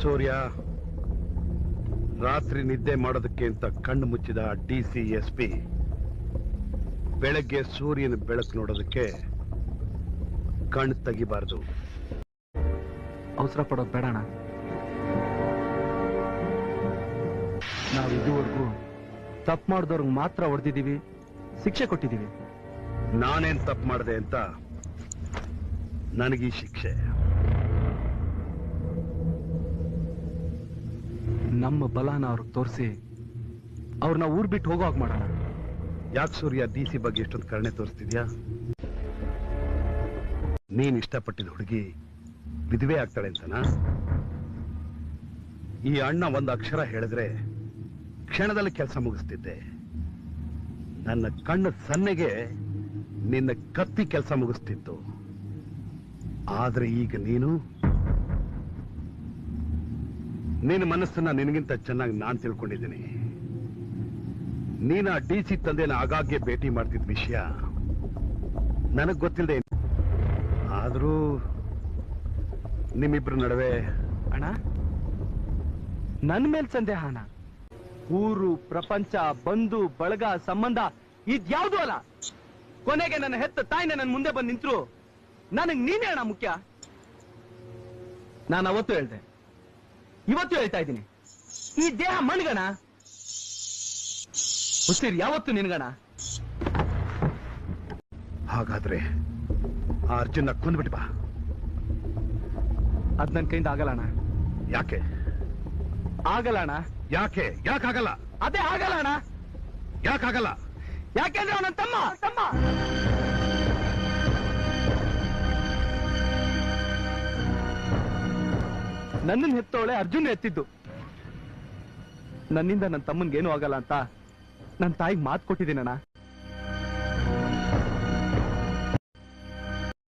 ಸೂರ್ಯ ರಾತ್ರಿ ನಿದ್ದೆ ಮಾಡೋದಕ್ಕೆ ಅಂತ ಕಣ್ಣು ಮುಚ್ಚಿದ ಡಿಸಿ ಎಸ್ಪಿ ಬೆಳಗ್ಗೆ ಸೂರ್ಯನ ಬೆಳಕು ನೋಡೋದಕ್ಕೆ ಕಣ್ಣು ತೆಗಿಬಾರ್ದು. ಅವಸರ ಪಡೋದು ಬೇಡಣ. ನಾವು ಇದುವರೆಗೂ ತಪ್ಪು ಮಾಡಿದವ್ರಿಗೆ ಮಾತ್ರ ಹೊಡೆದಿದ್ದೀವಿ, ಶಿಕ್ಷೆ ಕೊಟ್ಟಿದ್ದೀವಿ. ನಾನೇನ್ ತಪ್ಪು ಮಾಡಿದೆ ಅಂತ ನನಗೀ ಶಿಕ್ಷೆ. ನಮ್ಮ ಬಲನ ಅವ್ರಿಗೆ ತೋರಿಸಿ ಅವ್ರನ್ನ ಊರ್ ಬಿಟ್ಟು ಹೋಗೋ ಹಾಗೆ ಮಾಡೋಣ. ಯಾಕೆ ಸೂರ್ಯ ಡಿಸಿ ಬಗ್ಗೆ ಎಷ್ಟೊಂದು ಕರುಣೆ ತೋರಿಸ್ತಿದ್ಯಾ? ನೀನ್ ಇಷ್ಟಪಟ್ಟಿದ ಹುಡುಗಿ ವಿಧವೆ ಆಗ್ತಾಳೆ ಅಂತನಾ? ಈ ಅಣ್ಣ ಒಂದು ಅಕ್ಷರ ಹೇಳಿದ್ರೆ ಕ್ಷಣದಲ್ಲಿ ಕೆಲಸ ಮುಗಿಸ್ತಿದ್ದೆ. ನನ್ನ ಕಣ್ಣು ಸನ್ನೆಗೆ ನಿನ್ನ ಕತ್ತಿ ಕೆಲಸ ಮುಗಿಸ್ತಿತ್ತು. ಆದ್ರೆ ಈಗ ನಿನ್ನ ಮನಸ್ಸನ್ನ ನಿನಗಿಂತ ಚೆನ್ನಾಗಿ ನಾನು ತಿಳ್ಕೊಂಡಿದ್ದೀನಿ. ನೀನ ಡಿಸಿ ತಂದೆನ ಆಗಾಗ್ಗೆ ಭೇಟಿ ಮಾಡ್ತಿದ್ದ ವಿಷಯ ನನಗ್ ಗೊತ್ತಿಲ್ಲದೆ, ಆದ್ರೂ ನಿಮ್ಮಿಬ್ರ ನಡುವೆ ಅಣ್ಣ ನನ್ ಮೇಲ್ ಸಂದೇಹ ಅಣ್ಣ. ಊರು, ಪ್ರಪಂಚ, ಬಂಧು ಬಳಗ, ಸಂಬಂಧ ಇದ್ಯಾವುದೂ ಅಲ್ಲ. ಕೊನೆಗೆ ನನ್ನ ಹೆತ್ತ ತಾಯಿನ ನನ್ನ ಮುಂದೆ ಬಂದು ನಿಂತ್ರು ನನಗ್ ನೀನೇ ಅಣ್ಣ ಮುಖ್ಯ. ನಾನು ಅವತ್ತು ಹೇಳ್ದೆ, ಇವತ್ತು ಹೇಳ್ತಾ ಇದ್ದೀನಿ, ಈ ದೇಹ ಮಣ್ಗಣ, ಉಸಿರು ಯಾವತ್ತು ನಿನ್ಗಣ. ಹಾಗಾದ್ರೆ ಆ ಅರ್ಜುನ ಕೊಂದ್ಬಿಟ್ಟು ಬಾ. ಅದ್ ನನ್ ಕೈಯಿಂದ ಆಗಲ್ಲ ಅಣ್ಣ. ಯಾಕೆ ಆಗಲ್ಲ ಅಣ್ಣ. ಯಾಕಾಗಲ್ಲ? ಅದೇ ಆಗಲ್ಲ ಅಣ್ಣ. ಯಾಕಾಗಲ್ಲ? ಯಾಕೆಂದ್ರೆ ಅವನ ತಮ್ಮ ನನ್ನನ್ನು ಹೆತ್ತವಳೆ ಅರ್ಜುನ್ ಎತ್ತಿದ್ದು. ನನ್ನಿಂದ ನನ್ನ ತಮ್ಮನ್ಗೇನು ಆಗಲ್ಲ ಅಂತ ನನ್ನ ತಾಯಿಗೆ ಮಾತು ಕೊಟ್ಟಿದ್ದೀನಣ್ಣ.